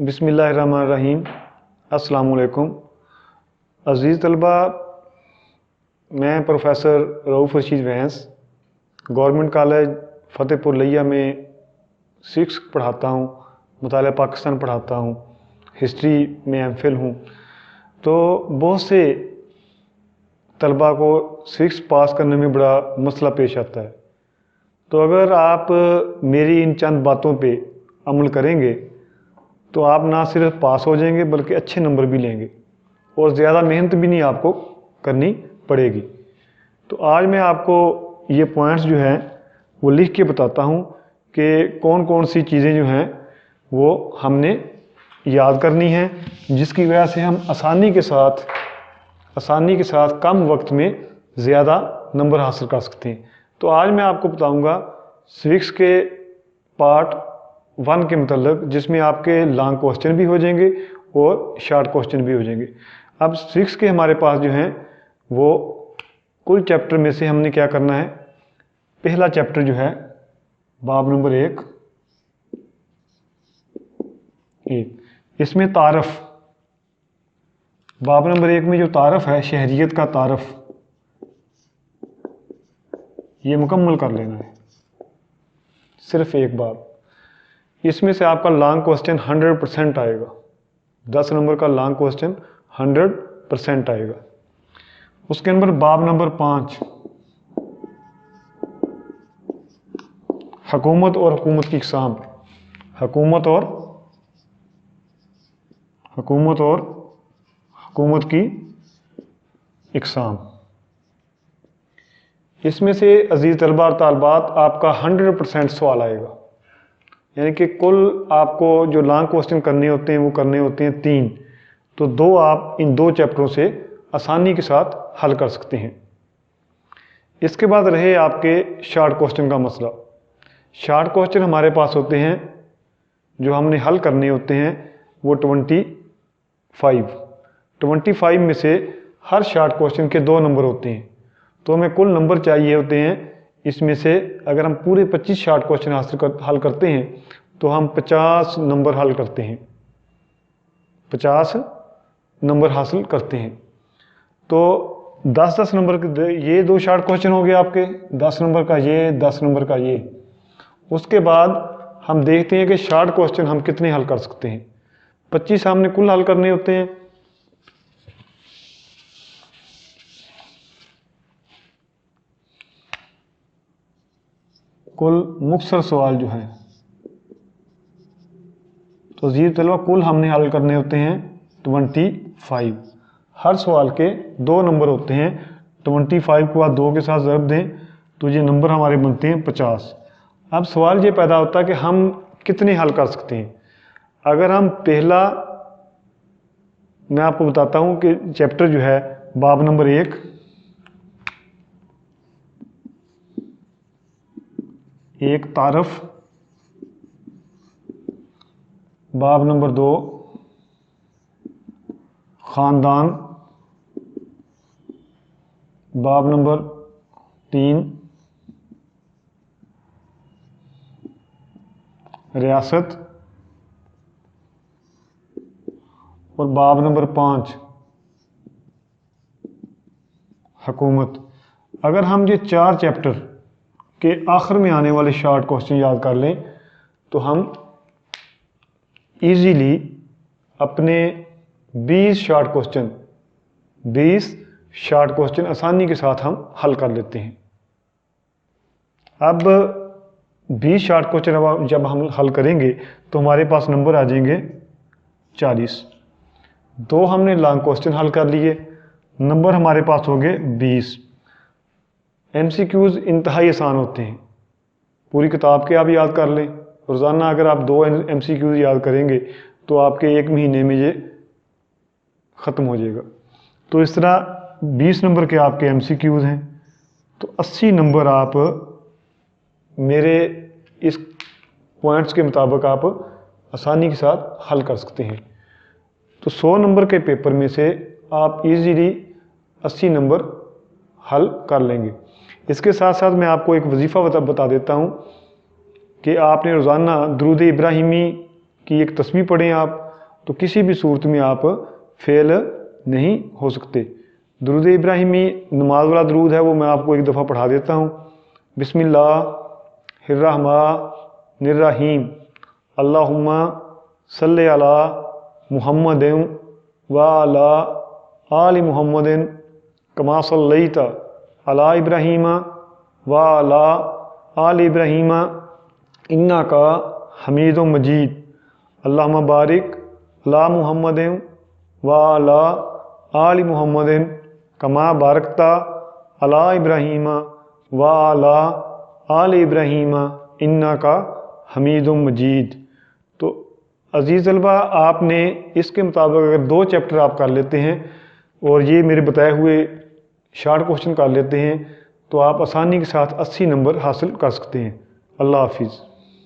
बिस्मिल्लाहिर्रहमानिर्रहीम। अस्सलामु अलैकुम। अज़ीज़ तलबा, मैं प्रोफेसर रऊफ़ रशीद वैंस गवर्नमेंट कॉलेज फ़तेहपुर लिया में 6 पढ़ाता हूँ, मुतालिया पाकिस्तान पढ़ाता हूँ, हिस्ट्री में एमफिल हूँ। तो बहुत से तलबा को 6 पास करने में बड़ा मसला पेश आता है। तो अगर आप मेरी इन चंद बातों पे अमल करेंगे तो आप ना सिर्फ पास हो जाएंगे बल्कि अच्छे नंबर भी लेंगे और ज़्यादा मेहनत भी नहीं आपको करनी पड़ेगी। तो आज मैं आपको ये पॉइंट्स जो हैं वो लिख के बताता हूँ कि कौन कौन सी चीज़ें जो हैं वो हमने याद करनी हैं, जिसकी वजह से हम आसानी के साथ कम वक्त में ज़्यादा नंबर हासिल कर सकते हैं। तो आज मैं आपको बताऊँगा सिविक्स के पार्ट 1 के मतलब, जिसमें आपके लॉन्ग क्वेश्चन भी हो जाएंगे और शॉर्ट क्वेश्चन भी हो जाएंगे। अब सिविक्स के हमारे पास जो हैं वो कुल चैप्टर में से हमने क्या करना है, पहला चैप्टर जो है बाब नंबर 1 इसमें तारफ़, बाब नंबर 1 में जो तारफ़ है, शहरियत का तारफ़, ये मुकम्मल कर लेना है, सिर्फ एक बाब। इसमें से आपका लॉन्ग क्वेश्चन 100% आएगा, 10 नंबर का लॉन्ग क्वेश्चन 100% आएगा। उसके अंदर बाब नंबर 5 हुकूमत और हुकूमत की इक़साम, हुकूमत और हुकूमत की इक़साम। इसमें से अज़ीज़ तलबा और तालबात आपका 100% सवाल आएगा, यानी कि कुल आपको जो लॉन्ग क्वेश्चन करने होते हैं वो करने होते हैं 3, तो 2 आप इन 2 चैप्टरों से आसानी के साथ हल कर सकते हैं। इसके बाद रहे आपके शॉर्ट क्वेश्चन का मसला। शॉर्ट क्वेश्चन हमारे पास होते हैं जो हमने हल करने होते हैं वो 25 में से हर शॉर्ट क्वेश्चन के 2 नंबर होते हैं, तो हमें कुल नंबर चाहिए होते हैं। इसमें से अगर हम पूरे 25 शॉर्ट क्वेश्चन हल करते हैं तो हम 50 नंबर हल करते हैं, 50 नंबर हासिल करते हैं। तो 10-10 नंबर के ये 2 शॉर्ट क्वेश्चन हो गए आपके, 10 नंबर का ये, 10 नंबर का ये। उसके बाद हम देखते हैं कि शॉर्ट क्वेश्चन हम कितने हल कर सकते हैं। 25 हमने कुल हल करने होते हैं। कुल मुख्तसर सवाल जो है, तो जी तलबा कुल हमने हल करने होते हैं 25। हर सवाल के 2 नंबर होते हैं। 25 को आप 2 के साथ ज़रब दें तो ये नंबर हमारे बनते हैं 50। अब सवाल ये पैदा होता है कि हम कितने हल कर सकते हैं। अगर हम पहला, मैं आपको बताता हूँ कि चैप्टर जो है बाब नंबर 1, एक तारफ़, बाब नंबर 2 ख़ानदान, बाब नंबर 3 रियासत और बाब नंबर 5 हुकूमत। अगर हम ये 4 चैप्टर के आखिर में आने वाले शॉर्ट क्वेश्चन याद कर लें तो हम इजीली अपने 20 शॉर्ट क्वेश्चन आसानी के साथ हम हल कर लेते हैं। अब 20 शॉर्ट क्वेश्चन जब हम हल करेंगे तो हमारे पास नंबर आ जाएंगे 40। 2 हमने लॉन्ग क्वेश्चन हल कर लिए, नंबर हमारे पास हो गए 20। MCQs इंतहाई आसान होते हैं, पूरी किताब के आप याद कर लें। रोज़ाना अगर आप 2 MCQs याद करेंगे तो आपके 1 महीने में ये ख़त्म हो जाएगा। तो इस तरह 20 नंबर के आपके MCQs हैं, तो 80 नंबर आप मेरे इस पॉइंट्स के मुताबिक आप आसानी के साथ हल कर सकते हैं। तो 100 नंबर के पेपर में से आप इजीली 80 नंबर हल कर लेंगे। इसके साथ साथ मैं आपको एक वजीफ़ा बता देता हूँ कि आपने रोज़ाना दुरूद इब्राहिमी की एक तस्बीह पढ़ें आप, तो किसी भी सूरत में आप फेल नहीं हो सकते। दुरूद इब्राहिमी नमाज वाला दुरूद है, वो मैं आपको एक दफ़ा पढ़ा देता हूँ। बिस्मिल्लाहिर्रहमानिर्रहीम अल्लाहुम्मा सल्लि अला मुहम्मदिन व अला आलि मुहम्मदिन कमा सल्लैता अला इब्राहीमा व अला आलि इब्राहीमा इन्नका हमीदुम मजीद। अल्लाहुम्मा बारिक अला मुहम्मदिन व अला आलि मुहम्मदिन कमा बारकता अला इब्राहीमा व अला आलि इब्राहीमा इन्नका हमीदुम मजीद। तो अज़ीज़ तलबा, आपने इसके मुताबिक अगर 2 चैप्टर आप कर लेते हैं और ये मेरे बताए हुए शार्ट क्वेश्चन कर लेते हैं तो आप आसानी के साथ 80 नंबर हासिल कर सकते हैं। अल्लाह हाफिज़।